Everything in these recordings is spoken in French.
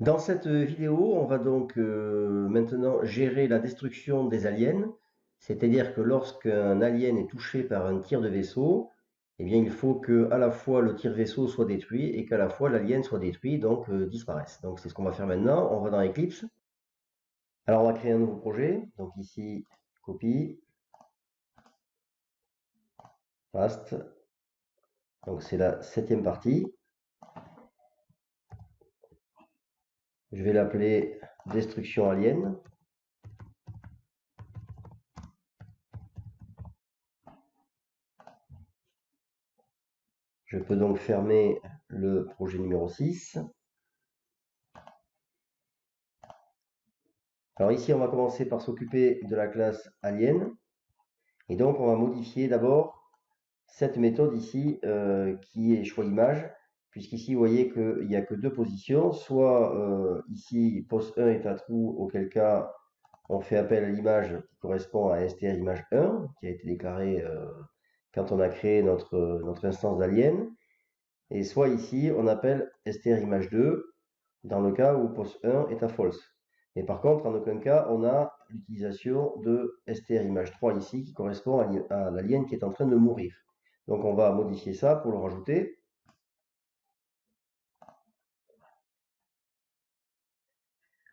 Dans cette vidéo, on va donc maintenant gérer la destruction des aliens. C'est-à-dire que lorsqu'un alien est touché par un tir de vaisseau, eh bien, il faut que à la fois le tir-vaisseau soit détruit et qu'à la fois l'alien soit détruit, donc disparaisse. Donc c'est ce qu'on va faire maintenant. On va dans Eclipse. Alors on va créer un nouveau projet. Donc ici, copie, paste. Donc c'est la 7e partie. Je vais l'appeler Destruction Alien. Je peux donc fermer le projet numéro 6. Alors ici, on va commencer par s'occuper de la classe alien. Et donc, on va modifier d'abord cette méthode ici qui est choix image, puisqu'ici, vous voyez qu'il n'y a que deux positions. Soit ici, pose 1 est un trou, auquel cas, on fait appel à l'image qui correspond à str image 1, qui a été déclarée quand on a créé notre instance d'alien. Et soit ici, on appelle str image 2 dans le cas où pose 1 est à false. Mais par contre, en aucun cas, on a l'utilisation de str image 3 ici qui correspond à l'alien qui est en train de mourir. Donc on va modifier ça pour le rajouter.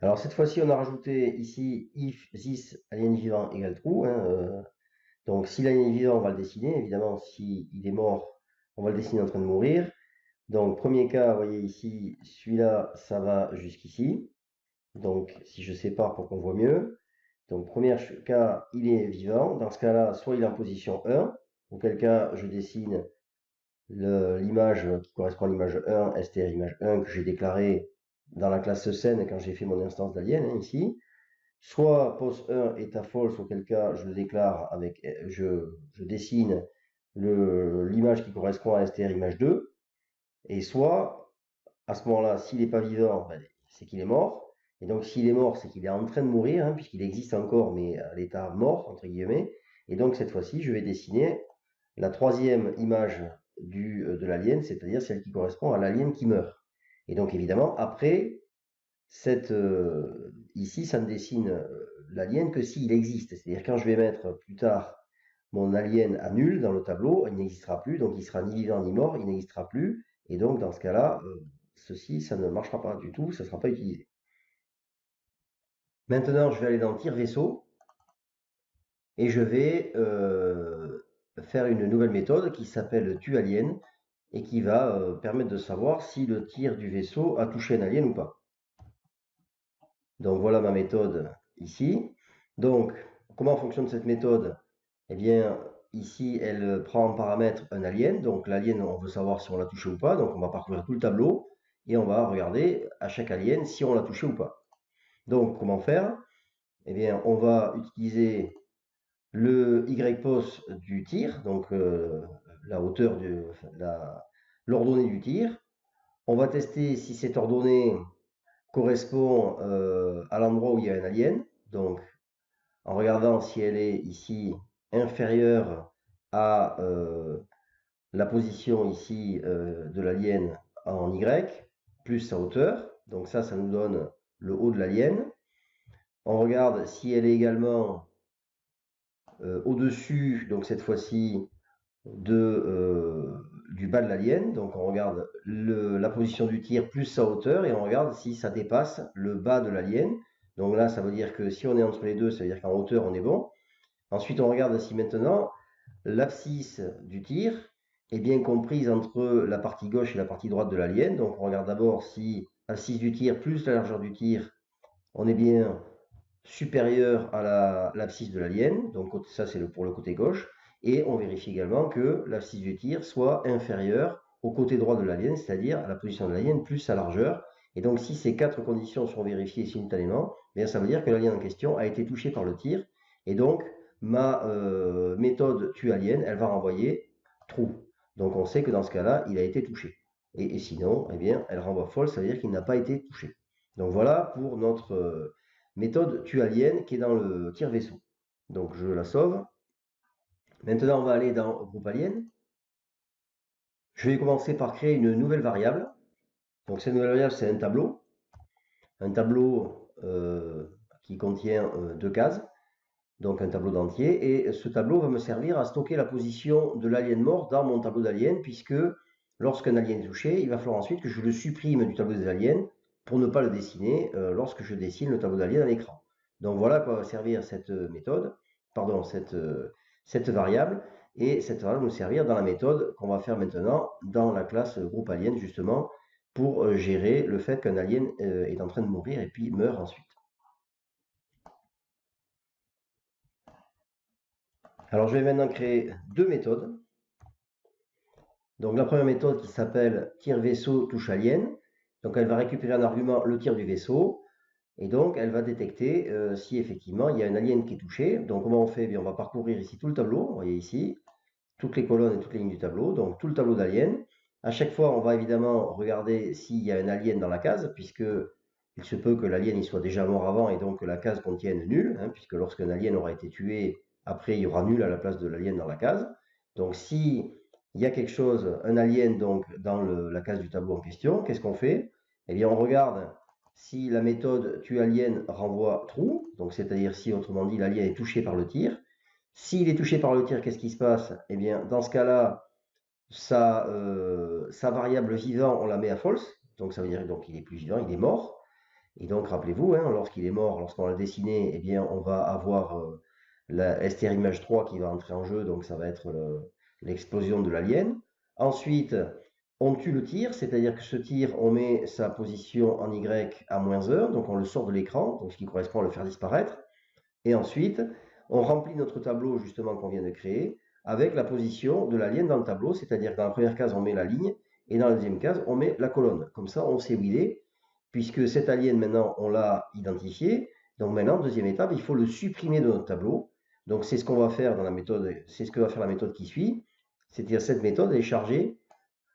Alors cette fois-ci, on a rajouté ici if this alien vivant égale true. Donc si l'alien est vivant, on va le dessiner. Évidemment, s'il est mort, on va le dessiner en train de mourir. Donc premier cas, vous voyez ici, celui-là, ça va jusqu'ici. Donc si je sépare pour qu'on voit mieux. Donc, premier cas, il est vivant. Dans ce cas-là, soit il est en position 1, auquel cas je dessine l'image qui correspond à l'image 1, str image 1, que j'ai déclarée dans la classe scène quand j'ai fait mon instance d'alien, ici. Soit pose 1 est à false, auquel cas je le déclare avec, je dessine l'image qui correspond à str image 2. Et soit, à ce moment-là, s'il n'est pas vivant, ben, c'est qu'il est mort. Et donc, s'il est mort, c'est qu'il est en train de mourir, puisqu'il existe encore, mais à l'état mort, entre guillemets. Et donc, cette fois-ci, je vais dessiner la troisième image de l'alien, c'est-à-dire celle qui correspond à l'alien qui meurt. Et donc, évidemment, après, ici, ça ne dessine l'alien que s'il existe. C'est-à-dire, quand je vais mettre plus tard mon alien à nul dans le tableau, il n'existera plus, donc il sera ni vivant ni mort, il n'existera plus. Et donc, dans ce cas-là, ceci, ça ne marchera pas du tout, ça ne sera pas utilisé. Maintenant, je vais aller dans tir vaisseau et je vais faire une nouvelle méthode qui s'appelle tuAlien et qui va permettre de savoir si le tir du vaisseau a touché un alien ou pas. Donc voilà ma méthode ici. Donc, comment fonctionne cette méthode? Eh bien, ici, elle prend en paramètre un alien. Donc l'alien, on veut savoir si on l'a touché ou pas. Donc on va parcourir tout le tableau et on va regarder à chaque alien si on l'a touché ou pas. Donc comment faire? Eh bien, on va utiliser le y-pos du tir, donc la hauteur l'ordonnée du tir. On va tester si cette ordonnée correspond à l'endroit où il y a un alien. Donc, en regardant si elle est ici inférieure à la position ici de l'alien en Y, plus sa hauteur. Donc ça nous donne le haut de l'alien. On regarde si elle est également au-dessus, donc cette fois-ci, du bas de l'alien. Donc on regarde la position du tir plus sa hauteur et on regarde si ça dépasse le bas de l'alien. Donc là, ça veut dire que si on est entre les deux, ça veut dire qu'en hauteur, on est bon. Ensuite, on regarde si maintenant l'abscisse du tir est bien comprise entre la partie gauche et la partie droite de l'alien. Donc on regarde d'abord si l'abscisse du tir plus la largeur du tir, on est bien supérieur à l'abscisse de l'alien. Donc ça, c'est pour le côté gauche. Et on vérifie également que l'abscisse du tir soit inférieure au côté droit de l'alien, c'est-à-dire à la position de l'alien plus sa largeur. Et donc si ces quatre conditions sont vérifiées simultanément, bien, ça veut dire que l'alien en question a été touché par le tir. Et donc ma méthode tualien, elle va renvoyer true. Donc on sait que dans ce cas-là, il a été touché. Et sinon, eh bien, elle renvoie false, ça veut dire qu'il n'a pas été touché. Donc voilà pour notre méthode tualienne qui est dans le tir vaisseau. Donc je la sauve. Maintenant, on va aller dans groupe alien. Je vais commencer par créer une nouvelle variable. Donc cette nouvelle variable, c'est un tableau. un tableau qui contient 2 cases, donc un tableau d'entier, et ce tableau va me servir à stocker la position de l'alien mort dans mon tableau d'alien, puisque lorsqu'un alien est touché, il va falloir ensuite que je le supprime du tableau des aliens pour ne pas le dessiner lorsque je dessine le tableau d'alien à l'écran. Donc voilà à quoi va servir cette méthode, pardon, cette variable, et cette variable va nous servir dans la méthode qu'on va faire maintenant dans la classe groupe alien, justement, pour gérer le fait qu'un alien est en train de mourir et puis meurt ensuite. Alors je vais maintenant créer 2 méthodes. Donc la première méthode qui s'appelle tir vaisseau touche alien. Donc elle va récupérer un argument, le tir du vaisseau, et donc elle va détecter si effectivement il y a un alien qui est touché. Donc comment on fait? Eh bien, on va parcourir ici tout le tableau, vous voyez ici, toutes les colonnes et toutes les lignes du tableau, donc tout le tableau d'aliens. À chaque fois, on va évidemment regarder s'il y a un alien dans la case, puisque il se peut que l'alien soit déjà mort avant et donc que la case contienne nul, hein, puisque lorsqu'un alien aura été tué, après il y aura nul à la place de l'alien dans la case. Donc si il y a quelque chose, un alien donc dans la case du tableau en question, qu'est-ce qu'on fait? Eh bien on regarde si la méthode tueAlien renvoie true, donc c'est-à-dire si autrement dit l'alien est touché par le tir. S'il est touché par le tir, qu'est-ce qui se passe? Eh bien, dans ce cas-là, sa variable vivant, on la met à false. Donc, ça veut dire qu'il est plus vivant, il est mort. Et donc, rappelez-vous, hein, lorsqu'il est mort, lorsqu'on l'a dessiné, eh bien, on va avoir la str image 3 qui va entrer en jeu. Donc, ça va être l'explosion de l'alien. Ensuite, on tue le tir, c'est-à-dire que ce tir, on met sa position en Y à -1, donc on le sort de l'écran, donc ce qui correspond à le faire disparaître. Et ensuite, on remplit notre tableau justement qu'on vient de créer avec la position de l'alien dans le tableau, c'est-à-dire que dans la première case, on met la ligne et dans la deuxième case, on met la colonne. Comme ça, on sait où il est, puisque cet alien, maintenant, on l'a identifié. Donc maintenant, deuxième étape, il faut le supprimer de notre tableau. Donc c'est ce qu'on va faire dans la méthode, c'est ce que va faire la méthode qui suit. C'est-à-dire cette méthode est chargée,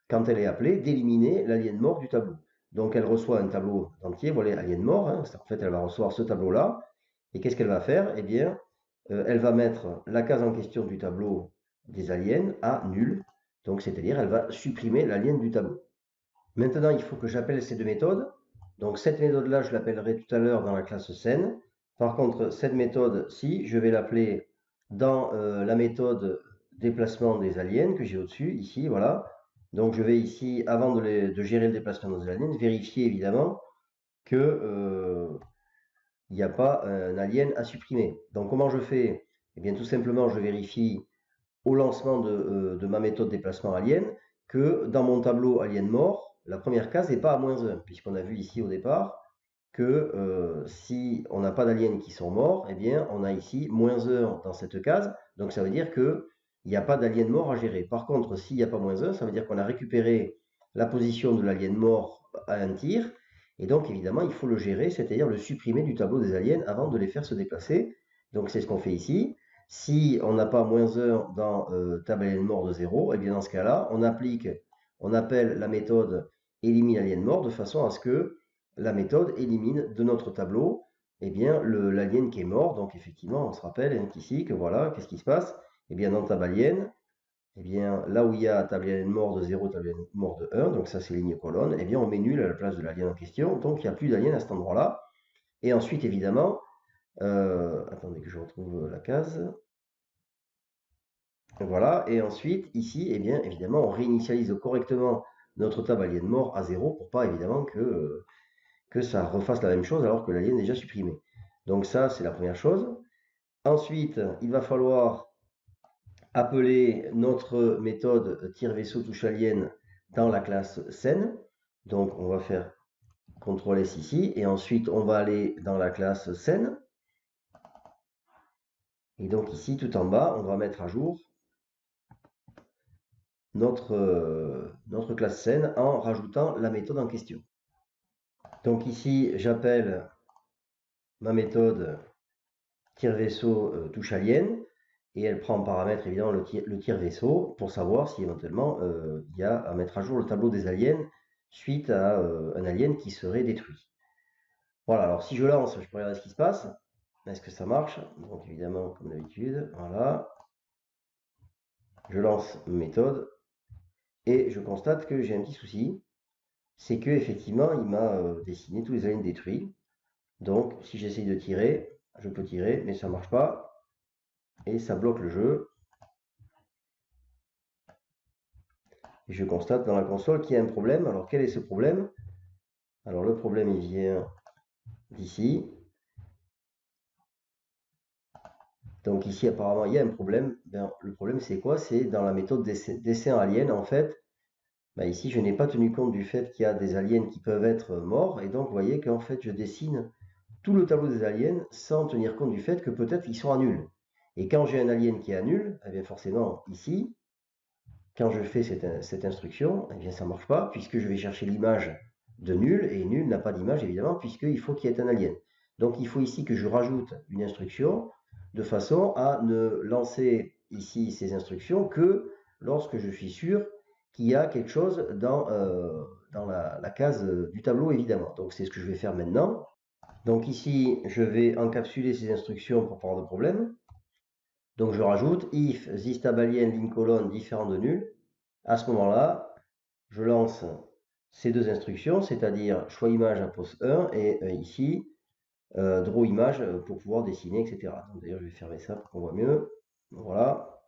quand elle est appelée, d'éliminer l'alien mort du tableau. Donc elle reçoit un tableau entier, voilà, alien mort. Hein. En fait, elle va recevoir ce tableau-là. Et qu'est-ce qu'elle va faire? Eh bien, elle va mettre la case en question du tableau des aliens à nul. Donc, c'est-à-dire, elle va supprimer l'alien du tableau. Maintenant, il faut que j'appelle ces 2 méthodes. Donc, cette méthode-là, je l'appellerai tout à l'heure dans la classe scène. Par contre, cette méthode-ci, je vais l'appeler dans la méthode déplacement des aliens que j'ai au-dessus, ici, voilà. Donc, je vais ici, avant de gérer le déplacement des aliens, vérifier évidemment que il n'y a pas un alien à supprimer. Donc comment je fais? Eh bien tout simplement, je vérifie au lancement de ma méthode déplacement alien que dans mon tableau alien mort, la première case n'est pas à -1, puisqu'on a vu ici au départ que si on n'a pas d'aliens qui sont morts, eh bien on a ici -1 dans cette case, donc ça veut dire qu'il n'y a pas d'alien mort à gérer. Par contre, s'il n'y a pas -1, ça veut dire qu'on a récupéré la position de l'alien mort à un tir, et donc évidemment il faut le gérer, c'est-à-dire le supprimer du tableau des aliens avant de les faire se déplacer. Donc c'est ce qu'on fait ici. Si on n'a pas -1 dans table alien mort de 0, et bien dans ce cas-là, on appelle la méthode élimine alien mort de façon à ce que la méthode élimine de notre tableau eh bien, l'alien qui est mort. Donc effectivement, on se rappelle ici que voilà, qu'est-ce qui se passe? Eh bien, dans table alien, eh bien, là où il y a table alien mort de 0, table alien mort de 1, donc ça c'est ligne colonne, eh bien on met nul à la place de l'alien en question, donc il n'y a plus d'alien à cet endroit-là. Et ensuite, évidemment, attendez que je retrouve la case. Voilà, et ensuite, ici, eh bien, évidemment, on réinitialise correctement notre table alien mort à 0 pour pas évidemment que ça refasse la même chose alors que l'alien est déjà supprimé. Donc ça, c'est la première chose. Ensuite, il va falloir appeler notre méthode tir-vaisseau touche alien dans la classe scène. Donc on va faire CTRL S ici, et ensuite on va aller dans la classe scène. Et donc ici, tout en bas, on va mettre à jour notre classe scène en rajoutant la méthode en question. Donc ici, j'appelle ma méthode tir-vaisseau touche alien, et elle prend en paramètre évidemment le tir vaisseau pour savoir si éventuellement il y a à mettre à jour le tableau des aliens suite à un alien qui serait détruit. Voilà, alors si je lance, je peux regarder ce qui se passe. Est-ce que ça marche? Donc évidemment, comme d'habitude, voilà. Je lance méthode et je constate que j'ai un petit souci. c'est que effectivement il m'a dessiné tous les aliens détruits. Donc si j'essaye de tirer, je peux tirer, mais ça marche pas. Et ça bloque le jeu. Et je constate dans la console qu'il y a un problème. Alors quel est ce problème? Alors le problème il vient d'ici. Donc ici apparemment il y a un problème. Ben, le problème c'est quoi? C'est dans la méthode dessin alien en fait. Ben, ici je n'ai pas tenu compte du fait qu'il y a des aliens qui peuvent être morts. Et donc vous voyez qu'en fait je dessine tout le tableau des aliens sans tenir compte du fait que peut-être ils sont à nul. Et quand j'ai un alien qui est à nul, eh bien forcément ici, quand je fais cette instruction, eh bien ça ne marche pas puisque je vais chercher l'image de nul et nul n'a pas d'image évidemment puisqu'il faut qu'il y ait un alien. Donc il faut ici que je rajoute une instruction de façon à ne lancer ici ces instructions que lorsque je suis sûr qu'il y a quelque chose dans la case du tableau évidemment. Donc c'est ce que je vais faire maintenant. Donc ici, je vais encapsuler ces instructions pour pas avoir de problème. Donc je rajoute if zistabalienne ligne colonne différent de nul. À ce moment-là, je lance ces deux instructions, c'est-à-dire choix image à pose 1 et ici draw image pour pouvoir dessiner, etc. D'ailleurs, je vais fermer ça pour qu'on voit mieux. Voilà.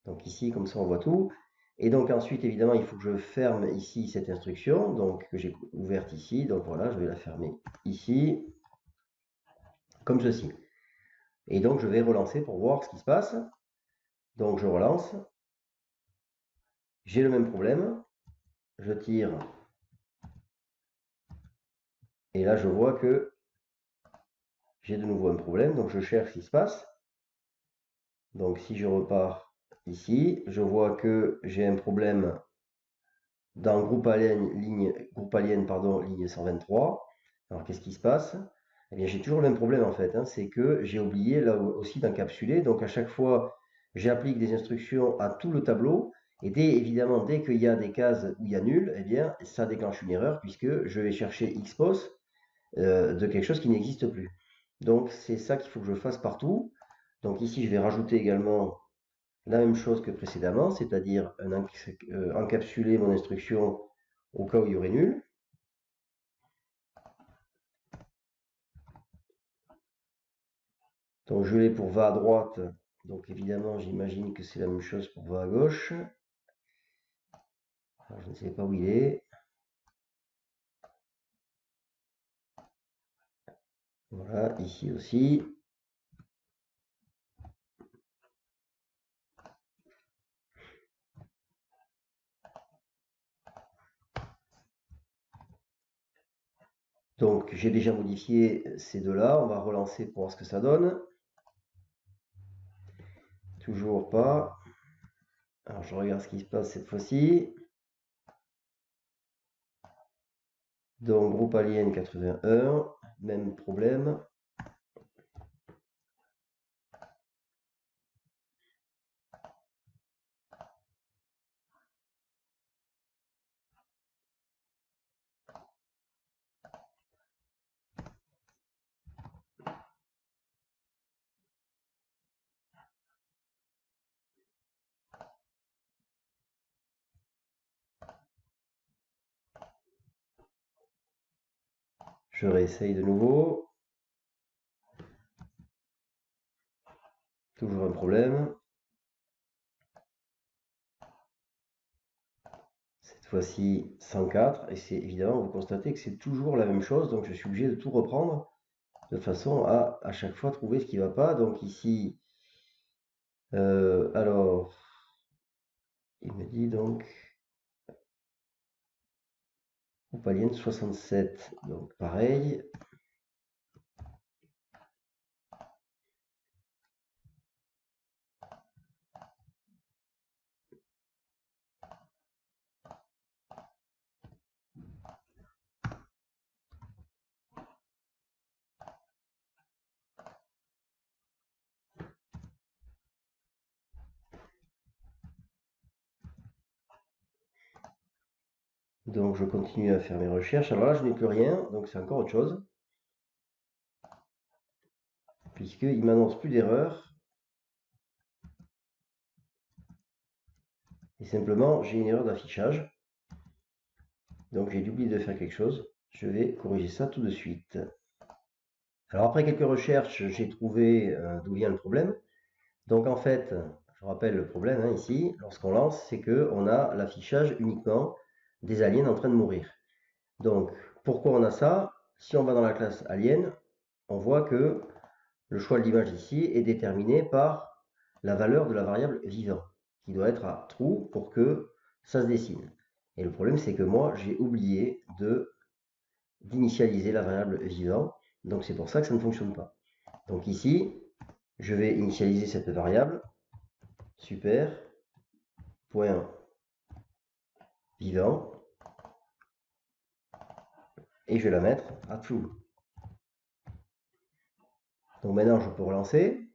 Donc ici, comme ça, on voit tout. Et donc ensuite, évidemment, il faut que je ferme ici cette instruction, donc que j'ai ouverte ici. Donc voilà, je vais la fermer ici, comme ceci. Et donc, je vais relancer pour voir ce qui se passe. Donc, je relance. J'ai le même problème. Je tire. Et là, je vois que j'ai de nouveau un problème. Donc, je cherche ce qui se passe. Donc, si je repars ici, je vois que j'ai un problème dans groupe alien, ligne 123. Alors, qu'est-ce qui se passe? Eh bien, j'ai toujours le même problème en fait. C'est que j'ai oublié là aussi d'encapsuler. Donc, à chaque fois, j'applique des instructions à tout le tableau. Et évidemment, dès qu'il y a des cases où il y a nul, eh bien, ça déclenche une erreur puisque je vais chercher expose de quelque chose qui n'existe plus. Donc, c'est ça qu'il faut que je fasse partout. Donc, ici, je vais rajouter également la même chose que précédemment, c'est-à-dire encapsuler mon instruction au cas où il y aurait nul. Donc je l'ai pour va à droite, donc évidemment j'imagine que c'est la même chose pour va à gauche. Alors, je ne sais pas où il est. Voilà, ici aussi. Donc j'ai déjà modifié ces deux-là, on va relancer pour voir ce que ça donne. Toujours pas. Alors je regarde ce qui se passe cette fois-ci. Donc groupe alien 81, même problème. Je réessaye de nouveau. Toujours un problème. Cette fois-ci 104. Et c'est évidemment, vous constatez que c'est toujours la même chose. Donc je suis obligé de tout reprendre de façon à chaque fois trouver ce qui ne va pas. Donc ici, alors, il me dit donc groupe alien 67. Donc pareil. Donc je continue à faire mes recherches. Alors là, je n'ai plus rien, donc c'est encore autre chose. Puisqu'il m'annonce plus d'erreur. Et simplement, j'ai une erreur d'affichage. Donc j'ai oublié de faire quelque chose. Je vais corriger ça tout de suite. Alors après quelques recherches, j'ai trouvé d'où vient le problème. Donc en fait, je rappelle le problème ici, lorsqu'on lance, c'est qu'on a l'affichage uniquement des aliens en train de mourir. Donc pourquoi on a ça? Si on va dans la classe alien, on voit que le choix de l'image ici est déterminé par la valeur de la variable vivant, qui doit être à true pour que ça se dessine. Et le problème, c'est que moi, j'ai oublié d'initialiser la variable vivant, donc c'est pour ça que ça ne fonctionne pas. Donc ici, je vais initialiser cette variable, super, point vivant, et je vais la mettre à true. Donc maintenant, je peux relancer.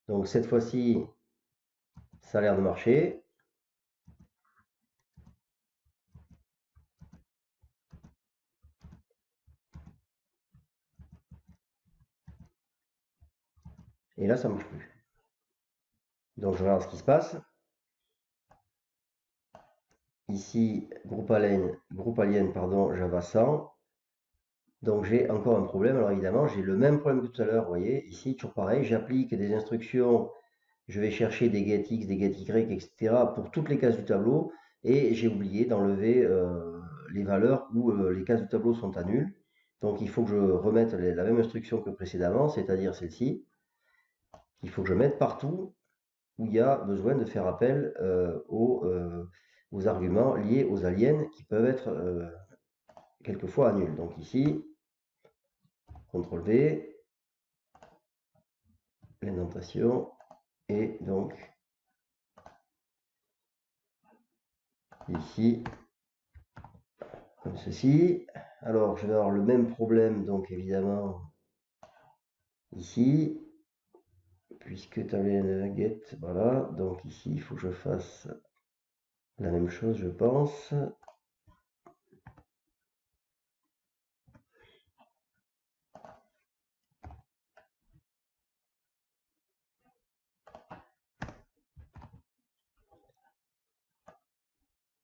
Donc cette fois-ci, ça a l'air de marcher. Et là, ça ne marche plus. Donc je regarde ce qui se passe. Ici, groupe alien, pardon, Java 100. Donc j'ai encore un problème. Alors évidemment, j'ai le même problème que tout à l'heure. Vous voyez, ici, toujours pareil, j'applique des instructions. Je vais chercher des getX, des getY, etc. pour toutes les cases du tableau. Et j'ai oublié d'enlever les valeurs où les cases du tableau sont à nul. Donc il faut que je remette la même instruction que précédemment, c'est-à-dire celle-ci. Il faut que je mette partout où il y a besoin de faire appel aux arguments liés aux aliens qui peuvent être quelquefois à nul. Donc ici, CTRL V, l'indentation, et donc ici, comme ceci. Alors je vais avoir le même problème, donc évidemment, ici, puisque tu avais un get, voilà, donc ici, il faut que je fasse la même chose, je pense.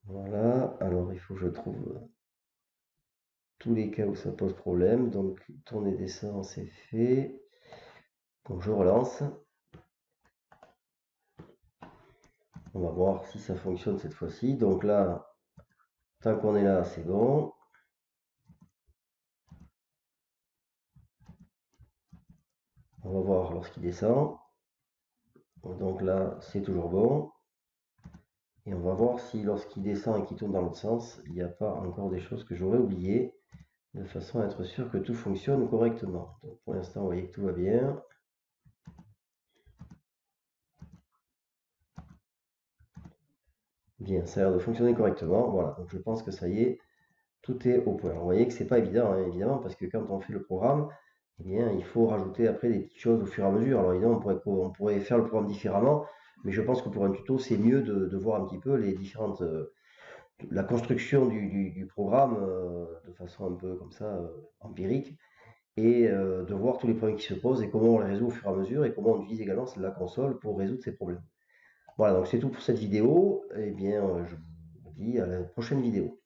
Voilà, alors il faut que je trouve tous les cas où ça pose problème. Donc tourner descend, c'est fait. Donc je relance. On va voir si ça fonctionne cette fois-ci. Donc là, tant qu'on est là, c'est bon. On va voir lorsqu'il descend. Donc là, c'est toujours bon. Et on va voir si lorsqu'il descend et qu'il tourne dans l'autre sens, il n'y a pas encore des choses que j'aurais oubliées, de façon à être sûr que tout fonctionne correctement. Donc pour l'instant, vous voyez que tout va bien. Bien, ça a l'air de fonctionner correctement. Voilà, donc je pense que ça y est, tout est au point. Vous voyez que c'est pas évident, évidemment, parce que quand on fait le programme, eh bien, il faut rajouter après des petites choses au fur et à mesure. Alors évidemment, on pourrait faire le programme différemment, mais je pense que pour un tuto, c'est mieux de voir un petit peu les différentes, la construction du programme de façon un peu comme ça, empirique, et de voir tous les problèmes qui se posent et comment on les résout au fur et à mesure, et comment on utilise également la console pour résoudre ces problèmes. Voilà, donc c'est tout pour cette vidéo. Eh bien, je vous dis à la prochaine vidéo.